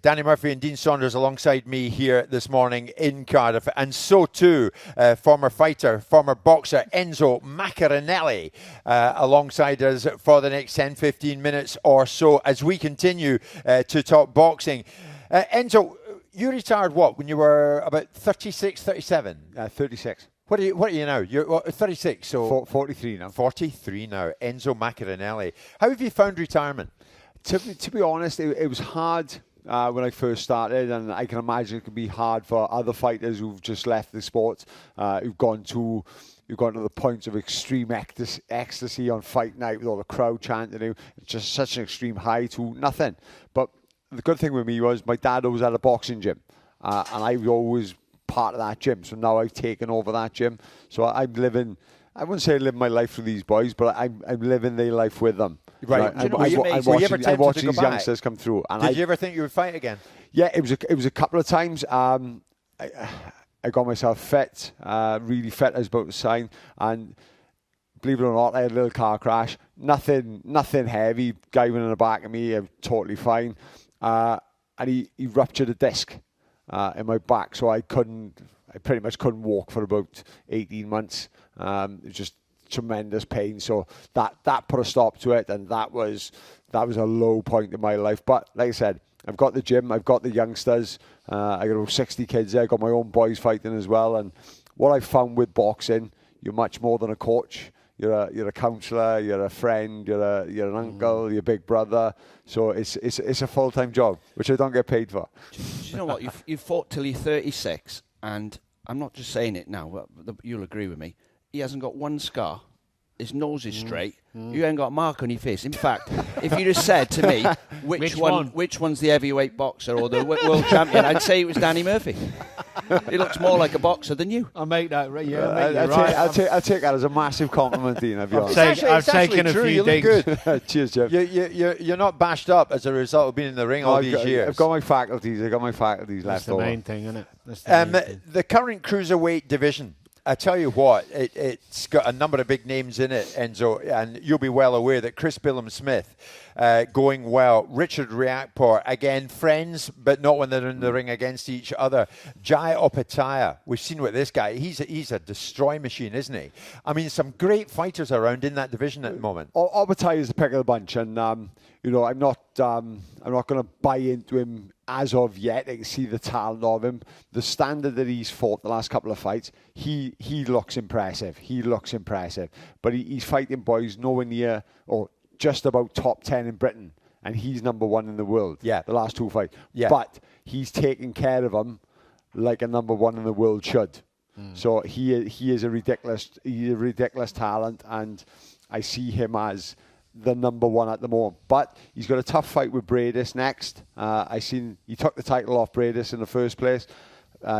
Danny Murphy and Dean Saunders alongside me here this morning in Cardiff. And so too, former fighter, former boxer Enzo Maccarinelli alongside us for the next 10-15 minutes or so as we continue to talk boxing. Enzo, you retired when you were about 36, 37? 36. What are you now? You're 36, so 43 now. 43 now. Enzo Maccarinelli. How have you found retirement? To be honest, it was hard when I first started, and I can imagine it could be hard for other fighters who've just left the sport, who've gone to the point of extreme ecstasy on fight night with all the crowd chanting. It's just such an extreme high to nothing. But the good thing with me was my dad always had a boxing gym, and I was always part of that gym. So now I've taken over that gym. So I'm living, I wouldn't say I live my life with these boys, but I'm living their life with them. Right. I watch these youngsters come through. And Did you ever think you would fight again? Yeah, it was a couple of times. I got myself fit, really fit. I was about to sign, and believe it or not, I had a little car crash. Nothing heavy. Guy went in the back of me. I'm totally fine. And he ruptured a disc in my back, so I pretty much couldn't walk for about 18 months. It was just tremendous pain. So that put a stop to it, and that was a low point in my life. But like I said, I've got the gym, I've got the youngsters. I got about 60 kids there. I got my own boys fighting as well. And what I found with boxing, you're much more than a coach. You're a counsellor, you're a friend, you're an uncle, you're a big brother. So it's a full-time job, which I don't get paid for. Do you know what? You fought till you're 36, and I'm not just saying it now, but you'll agree with me. He hasn't got one scar. His nose is straight. You ain't got a mark on your face. In fact, if you just said to me which one's the heavyweight boxer or the world champion, I'd say it was Danny Murphy. He looks more like a boxer than you. I'll make that. Yeah, I'll take that as a massive compliment, Dean. I'll be honest. I've taken a few digs. Good. Cheers, Jeff. You're not bashed up as a result of being in the ring all these years. I've got my faculties. left That's over. the main thing, isn't it? The current cruiserweight division, I tell you what, it's got a number of big names in it, Enzo, and you'll be well aware that Chris Billam-Smith going well. Richard Riakporhe, again, friends, but not when they're in the ring against each other. Jai Opetaia, we've seen with this guy. He's a destroy machine, isn't he? I mean, some great fighters around in that division at the moment. Opetaia is the pick of the bunch, and I'm not going to buy into him as of yet. I can see the talent of him. The standard that he's fought the last couple of fights, he looks impressive. But he's fighting boys nowhere near or just about top 10 in Britain. And he's number one in the world. Yeah. The last two fights. Yeah. But he's taking care of them like a number one in the world should. So he is a ridiculous talent, and I see him as the number one at the moment. But he's got a tough fight with Bradis next. He took the title off Bradis in the first place.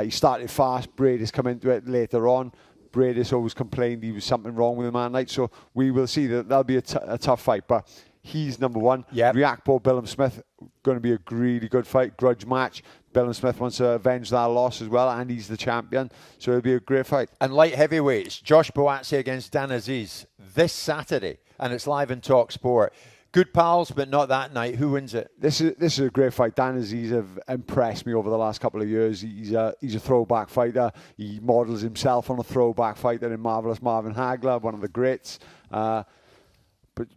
He started fast. Bradis come into it later on. Bradis always complained he was something wrong with him that night. So we will see. That'll be a tough fight. But he's number one. Yep. Riakporhe, Billam-Smith, going to be a really good fight. Grudge match. Billam-Smith wants to avenge that loss as well, and he's the champion. So it'll be a great fight. And light heavyweights, Josh Buatsi against Dan Azeez this Saturday. And it's live in talkSPORT. Good pals, but not that night. Who wins it? This is a great fight. Dan Azeez have impressed me over the last couple of years. He's a throwback fighter. He models himself on a throwback fighter in Marvelous Marvin Hagler, one of the greats. But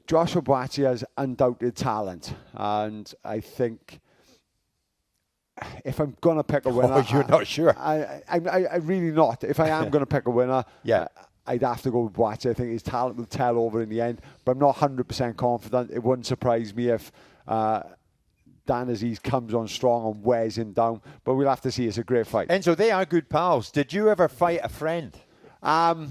Joshua Buatsi has undoubted talent, and I think if I'm going to pick a winner... Oh, you're not sure? I really not. If I am going to pick a winner... Yeah. I'd have to go with Buatsi. I think his talent will tell over in the end, but I'm not 100% confident. It wouldn't surprise me if Dan Azeez comes on strong and wears him down, but we'll have to see. It's a great fight. Enzo, they are good pals. Did you ever fight a friend? No,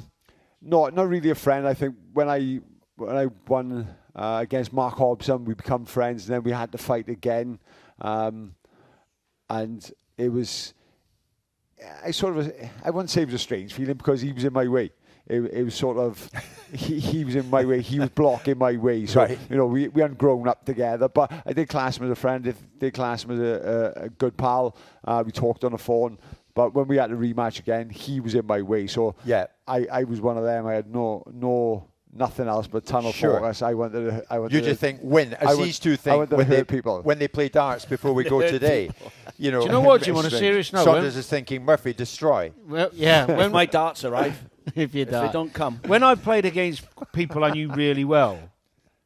not really a friend. I think when I won against Mark Hobson, we become friends, and then we had to fight again, and it was... I wouldn't say it was a strange feeling because he was in my way. It was sort of, he was in my way, he was blocking my way. So, right. We hadn't grown up together, but I did class him as a friend, I did class him as a good pal. We talked on the phone, but when we had to rematch again, he was in my way. So, yeah, I was one of them. I had no nothing else but tunnel focus. I wanted you just think win. Azeez two think when they play darts before we go today. You know, do you know what? Do you want a serious note? Saunders is thinking Murphy destroy. Well, yeah. When my darts arrive, if they don't come. When I played against people I knew really well,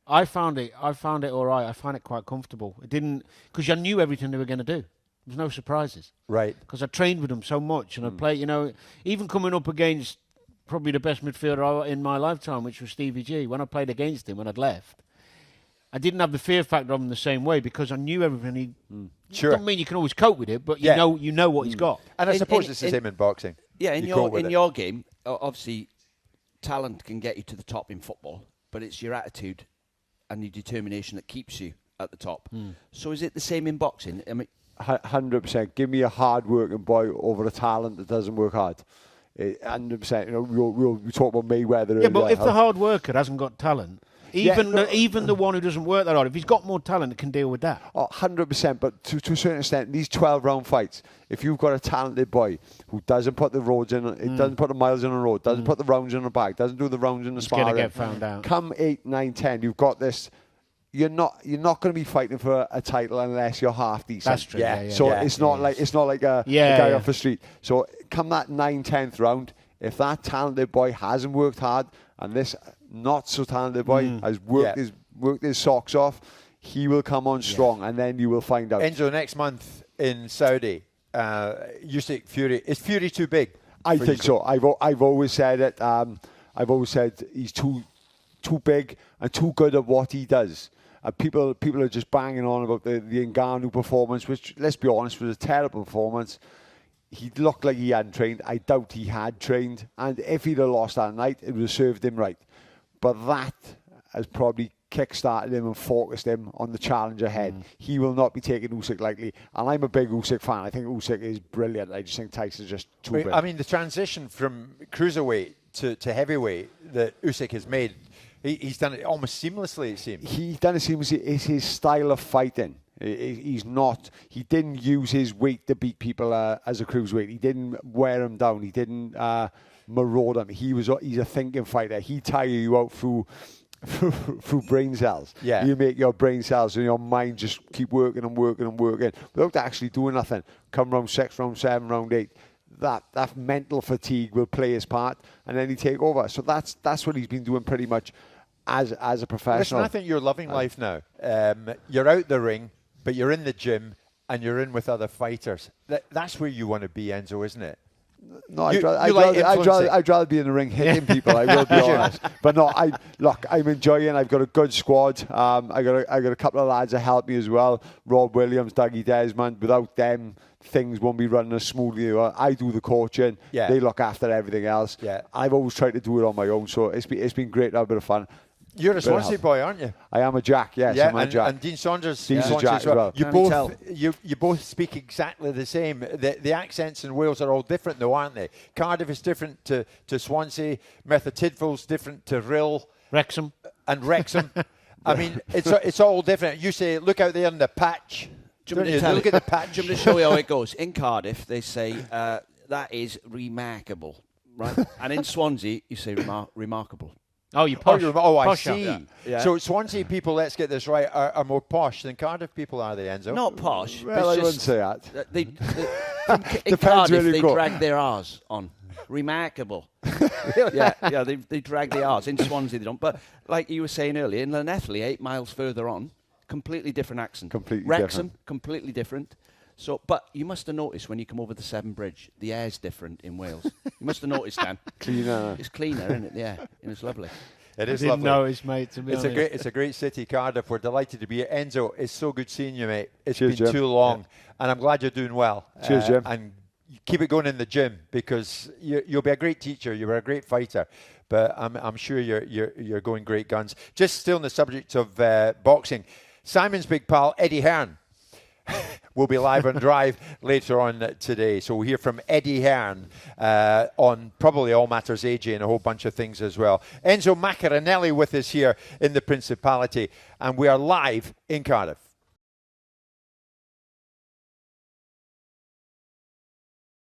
I found it all right. I found it quite comfortable. It didn't, because I knew everything they were going to do. There was no surprises. Right. Because I trained with them so much, and I played. You know, even coming up against probably the best midfielder in my lifetime, which was Stevie G. When I played against him when I'd left, I didn't have the fear factor of him the same way because I knew everything. Sure. Doesn't mean you can always cope with it, but you know what he's got. And I suppose it's the same in boxing. Yeah, in your game, obviously, talent can get you to the top in football, but it's your attitude and your determination that keeps you at the top. So is it the same in boxing? I mean, 100%. Give me a hard-working boy over a talent that doesn't work hard. 100%. You know, we talk about Mayweather. Yeah, but if the hard worker hasn't got talent, even the one who doesn't work that hard, if he's got more talent, it can deal with that. 100%. But to a certain extent, these 12-round fights, if you've got a talented boy who doesn't put the roads in, it doesn't put the miles in the road, doesn't put the rounds in the bag, doesn't do the rounds in the sparring, going to get found out. Come 8, 9, 10, you've got this. You're not going to be fighting for a title unless you're half decent. That's true. It's not like a guy off the street. So come that 9, 10th round, if that talented boy hasn't worked hard and this not so talented boy has worked his socks off, he will come on strong, and then you will find out. Enzo, next month in Saudi, Usyk Fury. Is Fury too big? I think so. I've always said it. I've always said he's too big and too good at what he does. People are just banging on about the Ngannou performance, which, let's be honest, was a terrible performance. He looked like he hadn't trained. I doubt he had trained. And if he'd have lost that night, it would have served him right. But that has probably kick-started him and focused him on the challenge ahead. He will not be taking Usyk lightly. And I'm a big Usyk fan. I think Usyk is brilliant. I just think Tyson's just too big. I mean, the transition from cruiserweight to heavyweight that Usyk has made, he's done it almost seamlessly, it seems. He's done it seamlessly. It's his style of fighting. He didn't use his weight to beat people as a cruiserweight. He didn't wear them down. He didn't maraud them. He's a thinking fighter. He tire you out through brain cells. Yeah. You make your brain cells and your mind just keep working and working and working without actually doing nothing. Come round 6, round 7, round 8. That mental fatigue will play his part, and then he take over. So that's what he's been doing pretty much as a professional. Listen, I think you're loving life now. You're out the ring, but you're in the gym and you're in with other fighters. That's where you want to be, Enzo, isn't it? No, I'd rather be in the ring hitting people. I will be honest, but no. I'm enjoying. I've got a good squad. I got a couple of lads that help me as well. Rob Williams, Dougie Desmond. Without them, things won't be running as smoothly. I do the coaching. Yeah. They look after everything else. Yeah. I've always tried to do it on my own, so it's been great to have a bit of fun. You're a Swansea boy, aren't you? I am a Jack, yes. Yeah, I'm a Jack. And Dean Saunders, Dean's a Jack as well. You both speak exactly the same. The accents in Wales are all different, though, aren't they? Cardiff is different to Swansea. Merthyr Tydfil's different to Wrexham. I mean, it's all different. You say, look out there in the patch. Look at the patch. I'm going to show you how it goes. In Cardiff, they say, that is remarkable, right? And in Swansea, you say remarkable. Oh, you posh. I see. Yeah. So Swansea people, let's get this right, are more posh than Cardiff people, are they, Enzo? Not posh. Well, I wouldn't say that. In Cardiff, they drag their R's on. Remarkable. Yeah, they drag the R's. In Swansea, they don't. But like you were saying earlier, in Llanelli, 8 miles further on, completely different accent. Wrexham, completely different. So, but you must have noticed when you come over the Severn Bridge, the air's different in Wales. You must have noticed, Dan. Cleaner. It's cleaner, isn't it? Yeah, and it's lovely. It is lovely. I didn't notice, mate, to be honest. It's a great city, Cardiff. We're delighted to be here. Enzo, it's so good seeing you, mate. It's Cheers, been Jim. too long, and I'm glad you're doing well. Cheers, Jim. And keep it going in the gym, because you'll be a great teacher. You were a great fighter, but I'm sure you're going great guns. Just still on the subject of boxing, Simon's big pal Eddie Hearn will be live on Drive later on today. So we'll hear from Eddie Hearn on probably All Matters AJ and a whole bunch of things as well. Enzo Maccarinelli with us here in the Principality, and we are live in Cardiff.